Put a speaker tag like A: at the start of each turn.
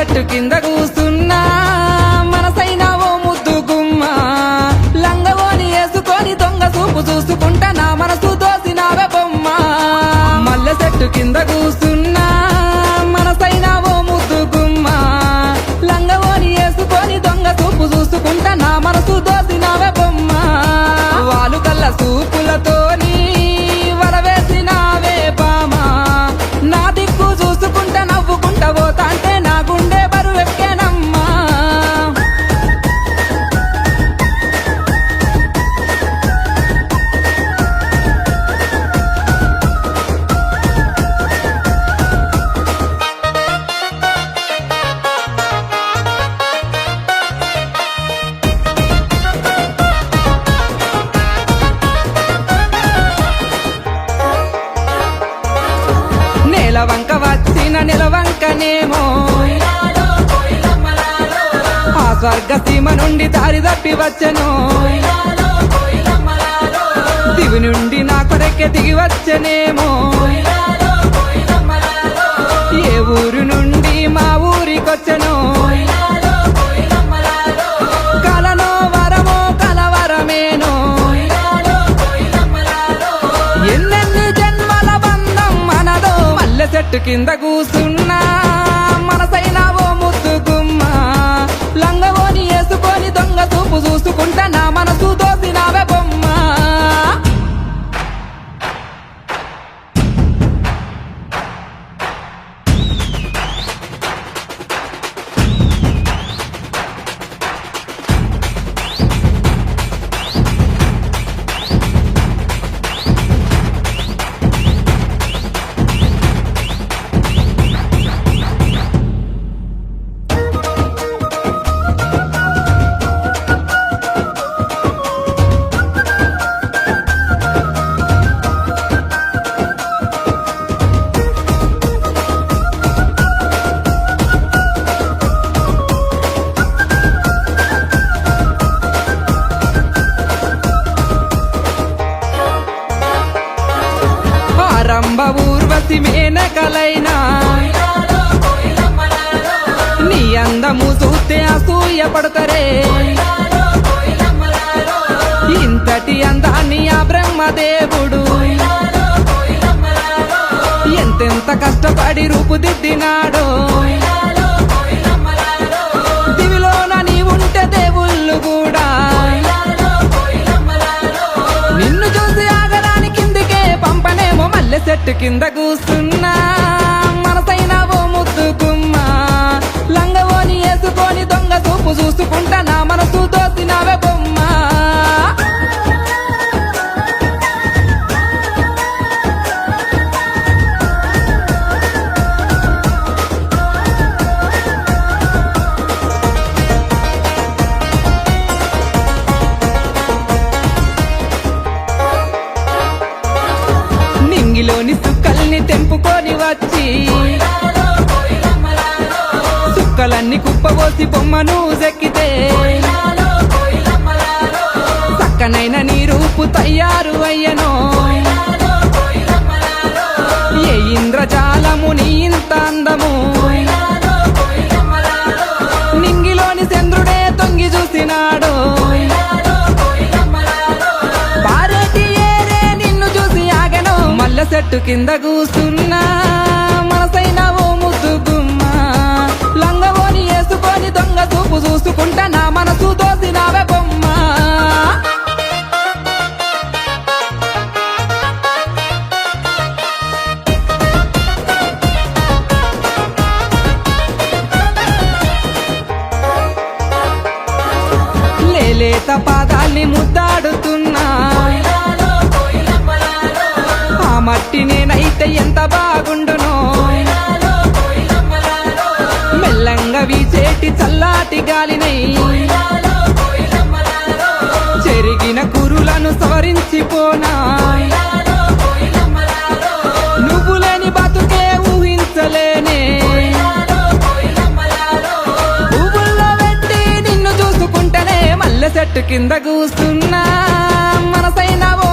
A: చెట్టు కింద కూస్తున్నా మనసైన ఓ ముద్దు గుమ్మ లంగవోని వేసుకొని దొంగ చూపు చూసుకుంటా నా మనసు దోసినావే బొమ్మ మల్లె చెట్టు కింద కూస్తున్నా మనసైన ఓ ముద్దు గుమ్మ లంగవోని వేసుకొని దొంగ చూపు చూసుకుంటా నా మనసు దోసినావే బొమ్మ వాలు కల్ల చూపులతోని వలవేసినావే బామా నా దిక్కు చూసుకుంటా నవ్వుకుంటా పోతాంటే నా గుండె బరువెక్కేనమ్మా నెలవంక వచ్చిన నెలవంకనేమో ఆ స్వర్గ సీమ నుండి దారి తప్పి వచ్చెను దివి నుండి నా కొరకే దిగి వచ్చెనేమో ఏ ఊరు నుండి మా ఊరికొచ్చెను కలనో వరమో కలవరమేనో ఎన్నెన్ని జన్మల బంధం మనదో మల్లె చెట్టు కింద కూసున్నా మనసైన ఓ ముద్దు గుమ్మ లంగవోని వేసుకొని దొంగ చూపు చూసుకుంటా నా మనసు దోసినావే బొమ్మ రంభ ఊర్వశి మేనకలైనా నీ అందము చూస్తే అసూయ పడతారే ఇంతటి అందాన్ని ఆ బ్రహ్మదేవుడు ఎంతెంత కష్టపడి రూపుదిద్దినాడో దివిలోన నీ ఉంటే దేవుళ్ళు కూడా నిన్ను చూసి ఆగరాని కిందికే పంపనేమో మల్లె చెట్టు కింద కూస్తున్నా మనసైన ఓ ముద్దు గుమ్మ లంగవోని వేసుకొని దొంగ చూపు చూసుకుంటా నా మనసు దోసినావే బొమ్మ నింగిలోని సుక్కల్ని తెంపుకొని వచ్చి సుక్కలన్నీ కుప్పబోసి బొమ్మను చెక్కితే చక్కనైన నీ రూపు తయారు అయ్యనో ఏ ఇంద్రజాలము నీ ఇంత అందము నింగిలోని చంద్రుడే తొంగి చూసినాడో పారేటి ఏరే నిన్ను చూసి ఆగెనో మల్లె చెట్టు కింద కూస్తున్నా మనసైన ఓ ముద్దు గుమ్మ లంగవోని వేసుకొని దొంగ చూపు చూసుకుంటా నా మనసు దోసినావే బొమ్మ లేత పాదాల్ని ముద్దాడుతున్నా ఆ మట్టి నేనైతే ఎంత బాగుండునో మెల్లంగా వీచేటి చల్లాటి గాలినై చెరిగిన కురులను సవరించిపోనా నువ్వు లేని బతుకే ఊహించలేనే పువ్వుల్లో పెట్టి నిన్ను చూసుకుంటేనే మల్లె చెట్టు కింద కూస్తున్నా మనసైన ఓ